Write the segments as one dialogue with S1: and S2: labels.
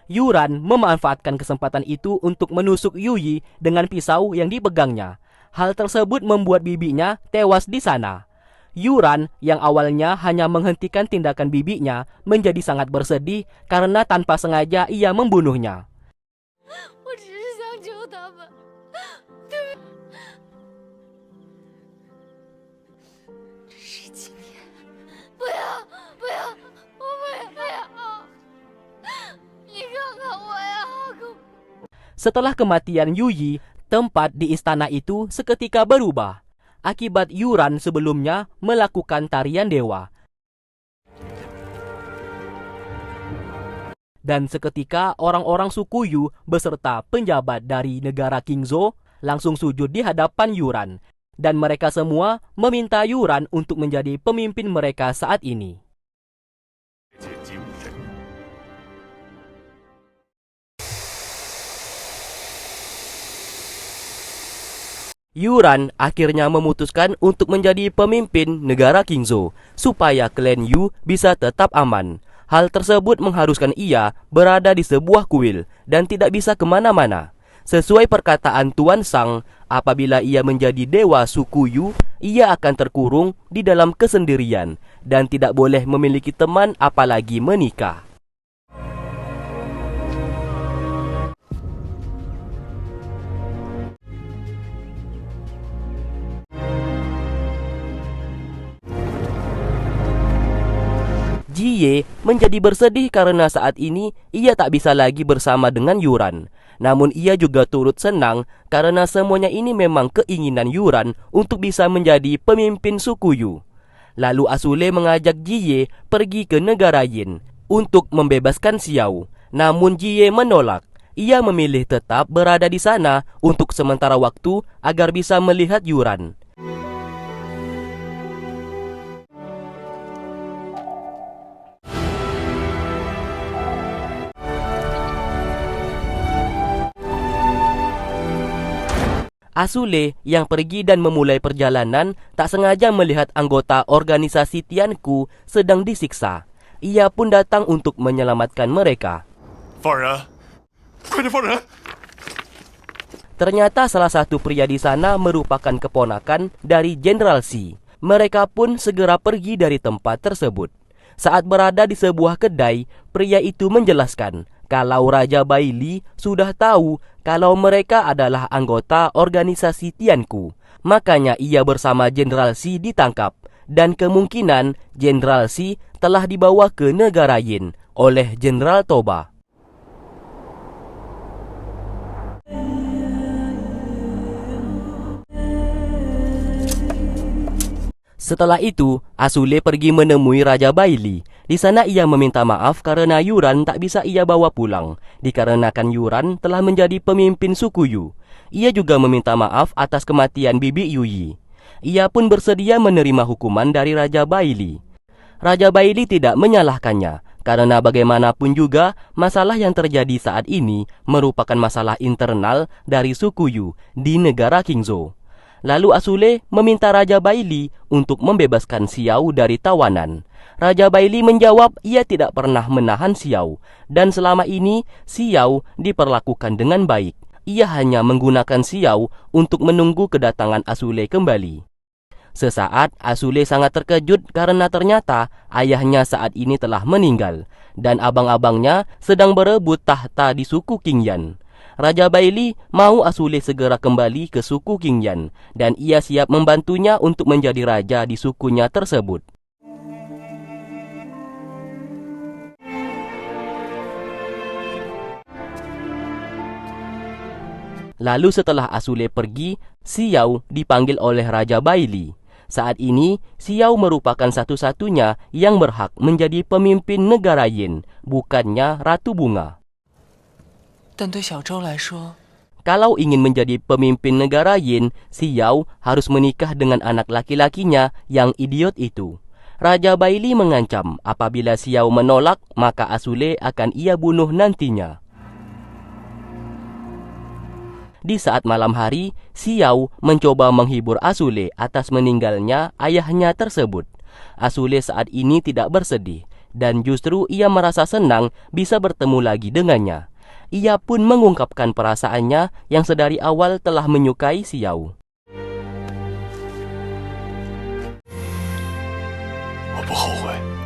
S1: Yuran memanfaatkan kesempatan itu untuk menusuk Yuyi dengan pisau yang dipegangnya. Hal tersebut membuat bibinya tewas di sana. Yuran yang awalnya hanya menghentikan tindakan bibinya menjadi sangat bersedih karena tanpa sengaja ia membunuhnya. Setelah kematian Yuyi, tempat di istana itu seketika berubah. Akibat Yuran sebelumnya melakukan tarian dewa. Dan seketika orang-orang suku Yu beserta penjabat dari negara Qingzhou langsung sujud di hadapan Yuran. Dan mereka semua meminta Yuran untuk menjadi pemimpin mereka saat ini. Yuran akhirnya memutuskan untuk menjadi pemimpin negara Qingzhou supaya klan Yu bisa tetap aman. Hal tersebut mengharuskan ia berada di sebuah kuil dan tidak bisa kemana-mana. Sesuai perkataan Tuan Sang, apabila ia menjadi dewa suku Yu, ia akan terkurung di dalam kesendirian dan tidak boleh memiliki teman apalagi menikah. Jie menjadi bersedih karena saat ini ia tak bisa lagi bersama dengan Yuran. Namun ia juga turut senang karena semuanya ini memang keinginan Yuran untuk bisa menjadi pemimpin suku Yu. Lalu Asule mengajak Jie pergi ke negara Yin untuk membebaskan Xiao. Namun Jie menolak. Ia memilih tetap berada di sana untuk sementara waktu agar bisa melihat Yuran. Asule yang pergi dan memulai perjalanan tak sengaja melihat anggota organisasi Tianku sedang disiksa. Ia pun datang untuk menyelamatkan mereka. Ternyata salah satu pria di sana merupakan keponakan dari Jenderal Xi. Mereka pun segera pergi dari tempat tersebut. Saat berada di sebuah kedai, pria itu menjelaskan kalau Raja Baili sudah tahu kalau mereka adalah anggota organisasi Tianku. Makanya ia bersama Jenderal Xi ditangkap. Dan kemungkinan Jenderal Xi telah dibawa ke negara Yin oleh Jenderal Toba. Setelah itu, Asule pergi menemui Raja Baili. Di sana ia meminta maaf karena Yuran tak bisa ia bawa pulang, dikarenakan Yuran telah menjadi pemimpin suku Yu. Ia juga meminta maaf atas kematian bibi Yuyi. Ia pun bersedia menerima hukuman dari Raja Baili. Raja Baili tidak menyalahkannya, karena bagaimanapun juga masalah yang terjadi saat ini merupakan masalah internal dari suku Yu di negara Qingzhou. Lalu Asule meminta Raja Baili untuk membebaskan Xiao dari tawanan. Raja Baili menjawab ia tidak pernah menahan Xiao, dan selama ini Xiao diperlakukan dengan baik. Ia hanya menggunakan Xiao untuk menunggu kedatangan Asule kembali. Sesaat Asule sangat terkejut karena ternyata ayahnya saat ini telah meninggal, dan abang-abangnya sedang berebut tahta di suku Qingyan. Raja Baili mau Asule segera kembali ke suku Qingyan, dan ia siap membantunya untuk menjadi raja di sukunya tersebut. Lalu setelah Asule pergi, Xiao dipanggil oleh Raja Baili. Saat ini, Xiao merupakan satu-satunya yang berhak menjadi pemimpin negara Yin, bukannya Ratu Bunga. Kalau ingin menjadi pemimpin negara Yin, Xiao harus menikah dengan anak laki-lakinya yang idiot itu. Raja Baili mengancam apabila Xiao menolak, maka Asule akan ia bunuh nantinya. Di saat malam hari, Xiao mencoba menghibur Asule atas meninggalnya ayahnya tersebut. Asule saat ini tidak bersedih. dan justru ia merasa senang bisa bertemu lagi dengannya. Ia pun mengungkapkan perasaannya yang sedari awal telah menyukai Xiao.
S2: 我不后悔。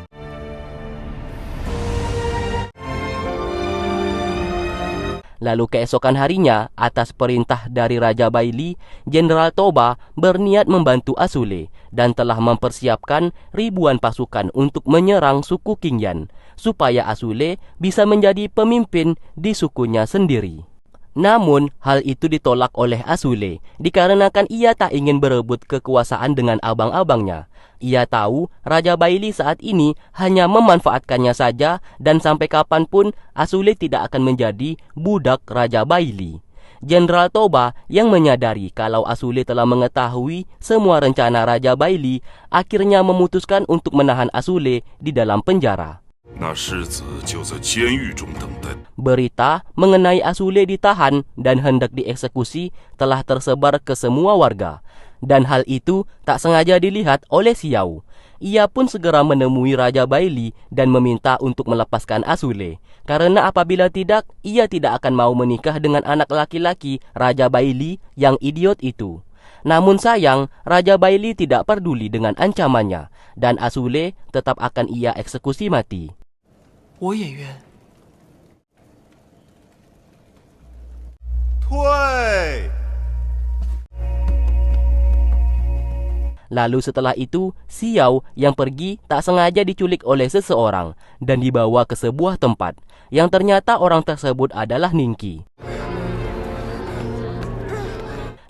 S1: Lalu keesokan harinya, atas perintah dari Raja Baili, Jenderal Toba berniat membantu Asule dan telah mempersiapkan ribuan pasukan untuk menyerang suku Qingyan, supaya Asule bisa menjadi pemimpin di sukunya sendiri. Namun, hal itu ditolak oleh Asule, dikarenakan ia tak ingin berebut kekuasaan dengan abang-abangnya. Ia tahu Raja Baili saat ini hanya memanfaatkannya saja dan sampai kapanpun Asule tidak akan menjadi budak Raja Baili. Jenderal Toba yang menyadari kalau Asule telah mengetahui semua rencana Raja Baili akhirnya memutuskan untuk menahan Asule di dalam penjara.
S2: 那世子就在监狱中等待。
S1: Berita mengenai Asule ditahan dan hendak dieksekusi telah tersebar ke semua warga. Dan hal itu tak sengaja dilihat oleh Xiao. Ia pun segera menemui Raja Baili dan meminta untuk melepaskan Asule. Karena apabila tidak, ia tidak akan mau menikah dengan anak laki-laki Raja Baili yang idiot itu. Namun sayang, Raja Baili tidak peduli dengan ancamannya, dan Asule tetap akan ia eksekusi mati.
S3: 我也愿。
S2: 退。
S1: Lalu setelah itu, Xiao yang pergi tak sengaja diculik oleh seseorang dan dibawa ke sebuah tempat, yang ternyata orang tersebut adalah Ningqi.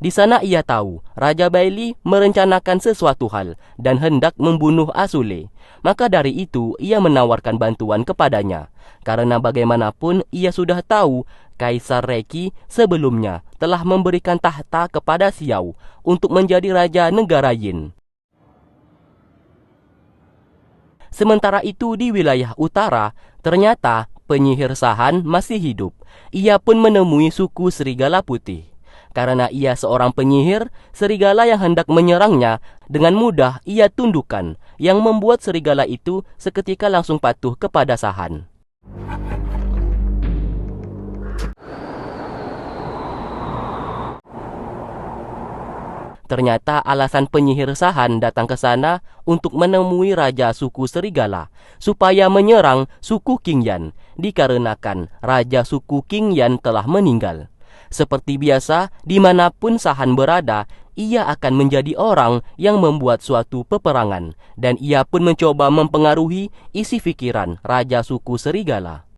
S1: Di sana ia tahu Raja Baili merencanakan sesuatu hal dan hendak membunuh Asule. Maka dari itu ia menawarkan bantuan kepadanya. Karena bagaimanapun ia sudah tahu Kaisar Reqi sebelumnya telah memberikan tahta kepada Xiao untuk menjadi raja negara Yin. Sementara itu di wilayah utara, ternyata penyihir Sahan masih hidup. Ia pun menemui suku Serigala Putih. Karena ia seorang penyihir, serigala yang hendak menyerangnya dengan mudah ia tundukkan, yang membuat serigala itu seketika langsung patuh kepada Sahan. Ternyata alasan penyihir Sahan datang ke sana untuk menemui raja suku serigala supaya menyerang suku Qingyan, dikarenakan raja suku Qingyan telah meninggal. Seperti biasa, dimanapun Sahan berada, ia akan menjadi orang yang membuat suatu peperangan, dan ia pun mencoba mempengaruhi isi pikiran raja suku serigala.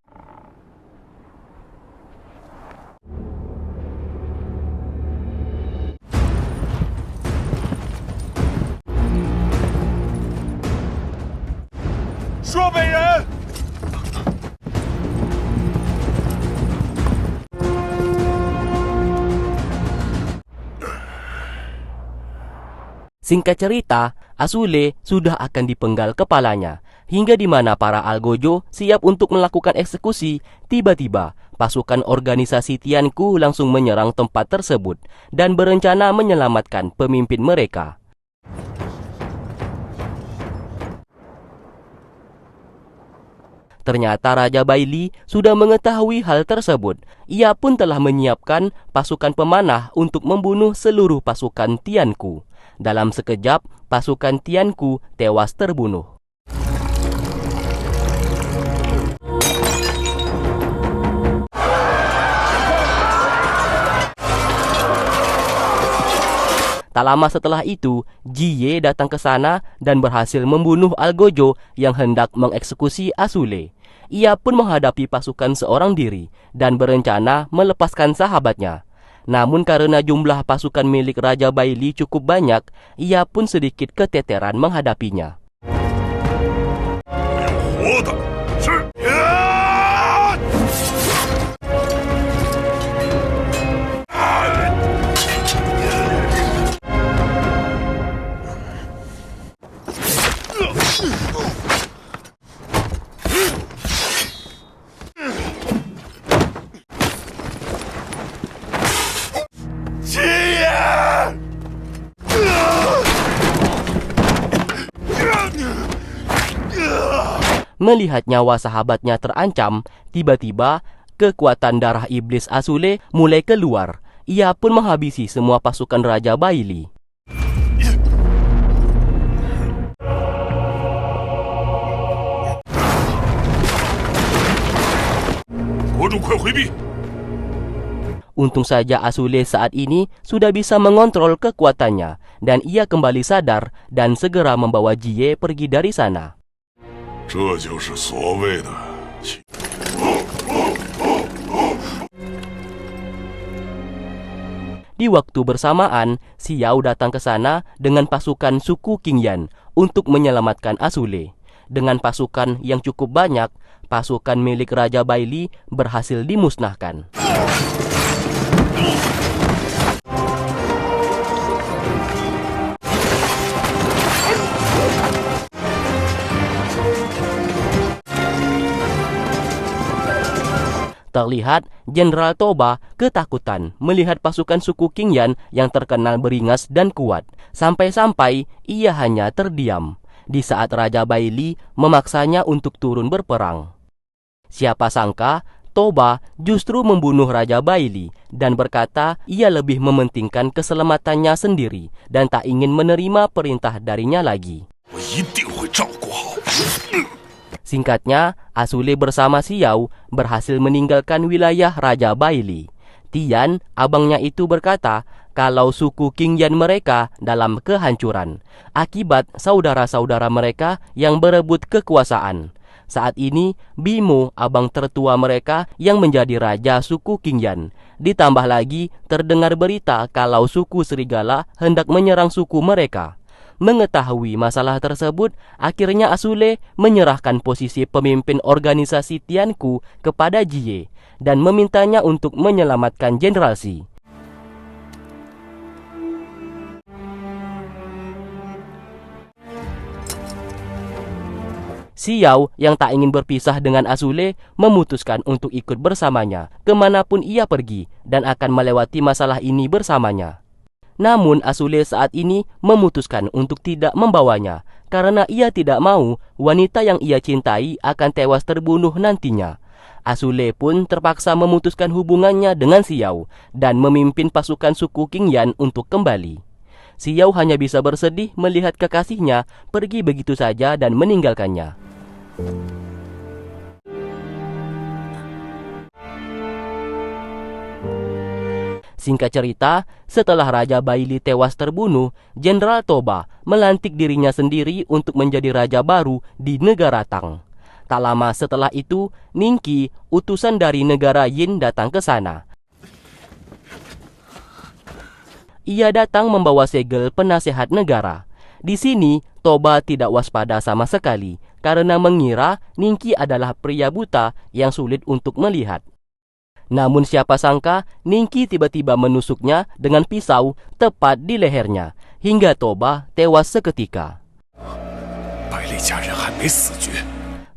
S1: Singkat cerita, Asule sudah akan dipenggal kepalanya, hingga di mana para Algojo siap untuk melakukan eksekusi. Tiba-tiba, pasukan organisasi Tianku langsung menyerang tempat tersebut dan berencana menyelamatkan pemimpin mereka. Ternyata Raja Baili sudah mengetahui hal tersebut. Ia pun telah menyiapkan pasukan pemanah untuk membunuh seluruh pasukan Tianku. Dalam sekejap, pasukan Tianku tewas terbunuh. Tak lama setelah itu, Jie datang ke sana dan berhasil membunuh Algojo yang hendak mengeksekusi Asule. Ia pun menghadapi pasukan seorang diri dan berencana melepaskan sahabatnya. Namun karena jumlah pasukan milik Raja Baili cukup banyak, ia pun sedikit keteteran menghadapinya. Melihat nyawa sahabatnya terancam, tiba-tiba kekuatan darah iblis Asule mulai keluar. Ia pun menghabisi semua pasukan Raja Baili.
S2: 国主快回避！
S1: Untung saja Asule saat ini sudah bisa mengontrol kekuatannya dan ia kembali sadar dan segera membawa Jie pergi dari sana.
S2: 这就是所谓的。
S1: Di waktu bersamaan, Xiao datang ke sana dengan pasukan suku Qingyan untuk menyelamatkan Asule. Dengan pasukan yang cukup banyak, pasukan milik Raja Baili berhasil dimusnahkan. Terlihat Jenderal Toba ketakutan melihat pasukan suku Qingyan yang terkenal beringas dan kuat. Sampai-sampai ia hanya terdiam di saat Raja Baili memaksanya untuk turun berperang. Siapa sangka Toba justru membunuh Raja Baili dan berkata ia lebih mementingkan keselamatannya sendiri dan tak ingin menerima perintah darinya lagi.
S2: 我一定会照顾好。
S1: Singkatnya, Asule bersama Xiao berhasil meninggalkan wilayah Raja Baili. Tian, abangnya itu berkata kalau suku Qingyan mereka dalam kehancuran akibat saudara-saudara mereka yang berebut kekuasaan. Saat ini, Bimo, abang tertua mereka yang menjadi raja suku Qingyan. Ditambah lagi, terdengar berita kalau suku Serigala hendak menyerang suku mereka. Mengetahui masalah tersebut, akhirnya Asule menyerahkan posisi pemimpin organisasi Tianku kepada Jie dan memintanya untuk menyelamatkan Jenderal Xi. Xiao yang tak ingin berpisah dengan Asule memutuskan untuk ikut bersamanya kemanapun ia pergi dan akan melewati masalah ini bersamanya. Namun Asule saat ini memutuskan untuk tidak membawanya karena ia tidak mau wanita yang ia cintai akan tewas terbunuh nantinya. Asule pun terpaksa memutuskan hubungannya dengan Xiao dan memimpin pasukan suku Qingyan untuk kembali. Xiao hanya bisa bersedih melihat kekasihnya pergi begitu saja dan meninggalkannya. Singkat cerita, setelah Raja Baili tewas terbunuh, Jenderal Toba melantik dirinya sendiri untuk menjadi raja baru di negara Tang. Tak lama setelah itu, Ningqi, utusan dari negara Yin datang ke sana. Ia datang membawa segel penasehat negara. Di sini, Toba tidak waspada sama sekali karena mengira Ningqi adalah pria buta yang sulit untuk melihat. Namun siapa sangka Ningqi tiba-tiba menusuknya dengan pisau tepat di lehernya hingga Toba tewas seketika.
S2: 百里家人还没死绝。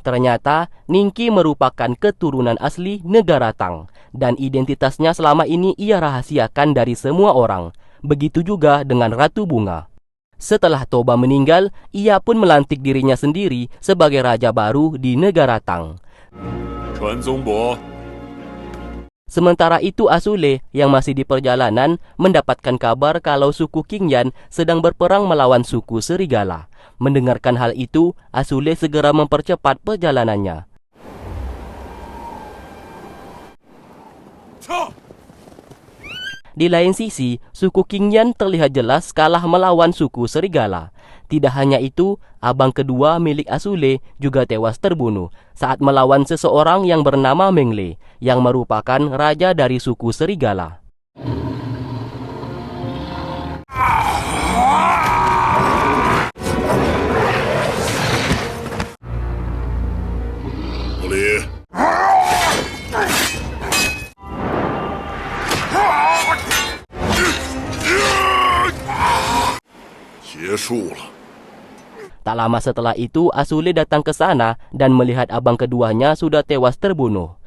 S1: Ternyata Ningqi merupakan keturunan asli negara Tang dan identitasnya selama ini ia rahasiakan dari semua orang. Begitu juga dengan Ratu Bunga. Setelah Toba meninggal, ia pun melantik dirinya sendiri sebagai raja baru di negara Tang.
S2: 传宗伯，
S1: Sementara itu Asule yang masih di perjalanan mendapatkan kabar kalau suku Qingyan sedang berperang melawan suku Serigala. Mendengarkan hal itu, Asule segera mempercepat perjalanannya.
S2: 操！
S1: Di lain sisi, suku Qingyan terlihat jelas kalah melawan suku Serigala. Tidak hanya itu, abang kedua milik Asule juga tewas terbunuh saat melawan seseorang yang bernama Mengle, yang merupakan raja dari suku Serigala.
S2: 老李， 结束了。
S1: Tak lama setelah itu, Asule datang ke sana dan melihat abang keduanya sudah tewas terbunuh.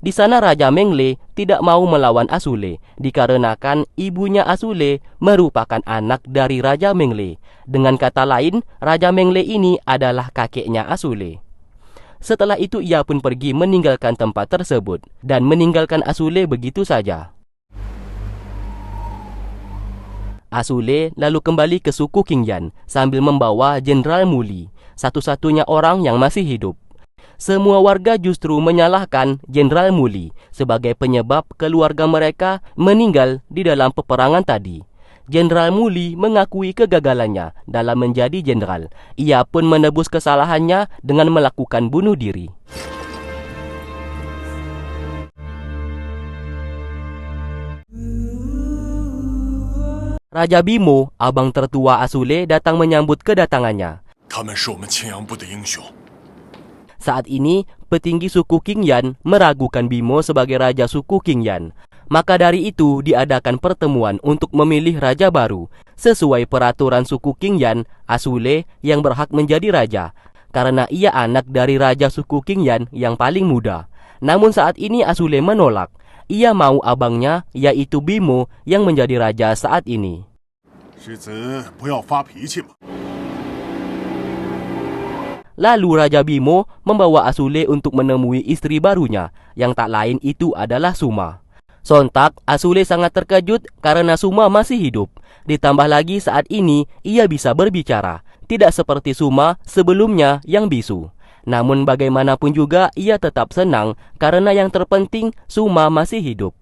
S1: Di sana Raja Mengle tidak mau melawan Asule dikarenakan ibunya Asule merupakan anak dari Raja Mengle. Dengan kata lain, Raja Mengle ini adalah kakeknya Asule. Setelah itu ia pun pergi meninggalkan tempat tersebut dan meninggalkan Asule begitu saja. Asule lalu kembali ke suku Qingyan sambil membawa Jenderal Muli, satu-satunya orang yang masih hidup. Semua warga justru menyalahkan Jenderal Muli sebagai penyebab keluarga mereka meninggal di dalam peperangan tadi. Jenderal Muli mengakui kegagalannya dalam menjadi jenderal. Ia pun menebus kesalahannya dengan melakukan bunuh diri. Raja Bimo, abang tertua Asule, datang menyambut kedatangannya.
S2: 他们是我们青阳部的英雄。
S1: Saat ini, petinggi suku Qingyan meragukan Bimo sebagai raja suku Qingyan. Maka dari itu, diadakan pertemuan untuk memilih raja baru. Sesuai peraturan suku Qingyan, Asule yang berhak menjadi raja, karena ia anak dari raja suku Qingyan yang paling muda. Namun saat ini Asule menolak. Ia mau abangnya, yaitu Bimo, yang menjadi raja saat ini.
S2: 世子不要发脾气嘛。
S1: Lalu Raja Bimo membawa Asule untuk menemui istri barunya, yang tak lain itu adalah Suma. Sontak, Asule sangat terkejut karena Suma masih hidup. Ditambah lagi saat ini ia bisa berbicara, tidak seperti Suma sebelumnya yang bisu. Namun bagaimanapun juga ia tetap senang karena yang terpenting Suma masih hidup.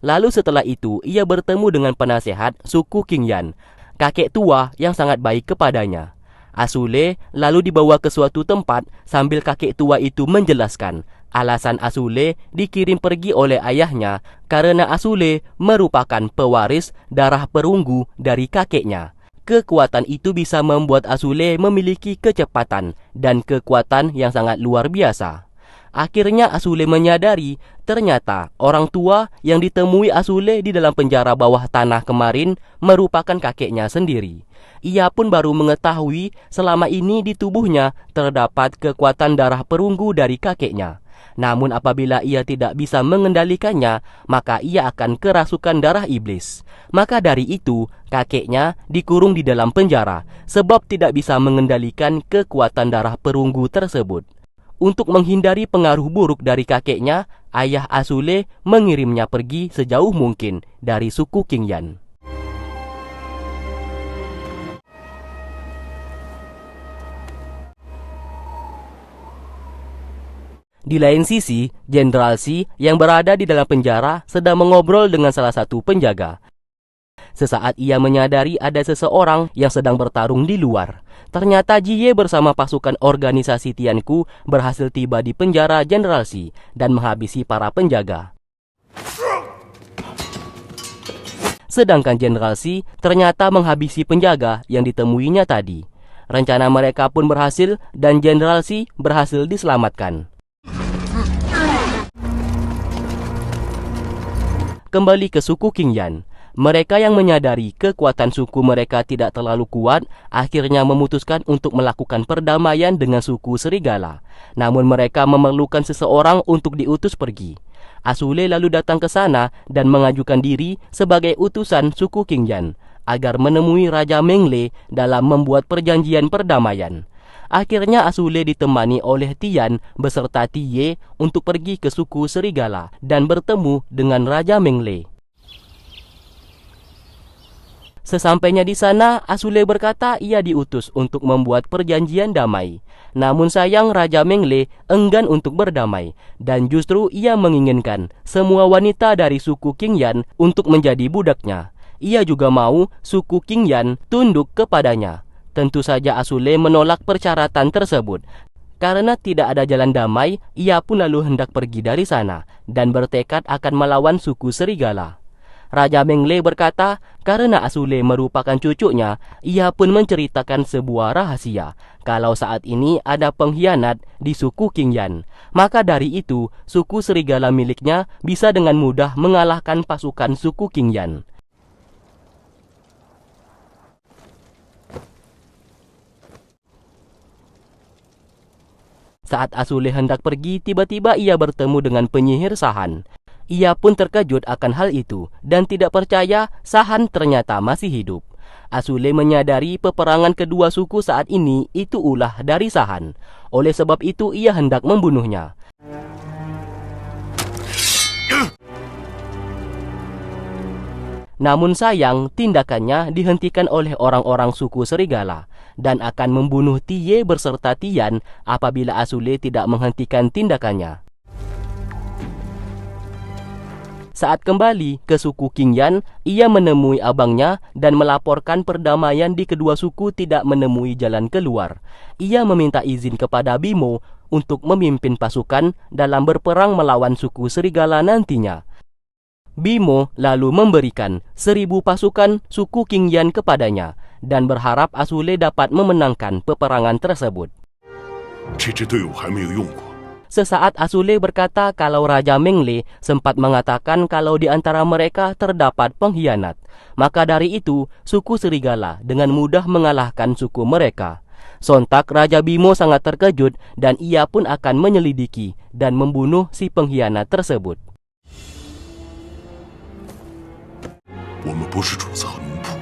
S1: Lalu setelah itu ia bertemu dengan penasehat suku Qingyan, kakek tua yang sangat baik kepadanya. Asule lalu dibawa ke suatu tempat sambil kakek tua itu menjelaskan alasan Asule dikirim pergi oleh ayahnya karena Asule merupakan pewaris darah perunggu dari kakeknya. Kekuatan itu bisa membuat Asule memiliki kecepatan dan kekuatan yang sangat luar biasa. Akhirnya Asule menyadari ternyata orang tua yang ditemui Asule di dalam penjara bawah tanah kemarin merupakan kakeknya sendiri. Ia pun baru mengetahui selama ini di tubuhnya terdapat kekuatan darah perunggu dari kakeknya. Namun apabila ia tidak bisa mengendalikannya, maka ia akan kerasukan darah iblis. Maka dari itu, kakeknya dikurung di dalam penjara sebab tidak bisa mengendalikan kekuatan darah perunggu tersebut. Untuk menghindari pengaruh buruk dari kakeknya, ayah Asule mengirimnya pergi sejauh mungkin dari suku Qingyan. Di lain sisi, Jenderal Si yang berada di dalam penjara sedang mengobrol dengan salah satu penjaga. Sesaat ia menyadari ada seseorang yang sedang bertarung di luar. Ternyata Jie bersama pasukan organisasi Tianku berhasil tiba di penjara Jenderal Si dan menghabisi para penjaga. Sedangkan Jenderal Si ternyata menghabisi penjaga yang ditemuinya tadi. Rencana mereka pun berhasil dan Jenderal Si berhasil diselamatkan. Kembali ke suku Qingyan. Mereka yang menyadari kekuatan suku mereka tidak terlalu kuat akhirnya memutuskan untuk melakukan perdamaian dengan suku Serigala. Namun mereka memerlukan seseorang untuk diutus pergi. Asule lalu datang ke sana dan mengajukan diri sebagai utusan suku Qingyan agar menemui Raja Mengle dalam membuat perjanjian perdamaian. Akhirnya Asule ditemani oleh Tian beserta Tie untuk pergi ke suku Serigala dan bertemu dengan Raja Mengle. Sesampainya di sana, Asule berkata ia diutus untuk membuat perjanjian damai. Namun sayang Raja Mengle enggan untuk berdamai dan justru ia menginginkan semua wanita dari suku Qingyan untuk menjadi budaknya. Ia juga mau suku Qingyan tunduk kepadanya. Tentu saja Asule menolak persyaratan tersebut. Karena tidak ada jalan damai, ia pun lalu hendak pergi dari sana dan bertekad akan melawan suku Serigala. Raja Mengle berkata, karena Asule merupakan cucunya, ia pun menceritakan sebuah rahasia, kalau saat ini ada pengkhianat di suku Qingyan. Maka dari itu, suku Serigala miliknya bisa dengan mudah mengalahkan pasukan suku Qingyan. Saat Asule hendak pergi, tiba-tiba ia bertemu dengan penyihir Sahan. Ia pun terkejut akan hal itu dan tidak percaya Sahan ternyata masih hidup. Asule menyadari peperangan kedua suku saat ini itu ulah dari Sahan. Oleh sebab itu ia hendak membunuhnya. Namun sayang, tindakannya dihentikan oleh orang-orang suku Serigala dan akan membunuh Tie berserta Tian apabila Asule tidak menghentikan tindakannya. Saat kembali ke suku Qingyan, ia menemui abangnya dan melaporkan perdamaian di kedua suku tidak menemui jalan keluar. Ia meminta izin kepada Bimo untuk memimpin pasukan dalam berperang melawan suku Serigala nantinya. Bimo lalu memberikan 1000 pasukan suku Qingyan kepadanya dan berharap Asule dapat memenangkan peperangan tersebut.
S2: 这支队伍还没有用过，
S1: Sesaat Asule berkata kalau Raja Mengle sempat mengatakan kalau di antara mereka terdapat pengkhianat. Maka dari itu, suku Serigala dengan mudah mengalahkan suku mereka. Sontak Raja Bimo sangat terkejut dan ia pun akan menyelidiki dan membunuh si pengkhianat tersebut.
S2: 我们不是主子和奴仆，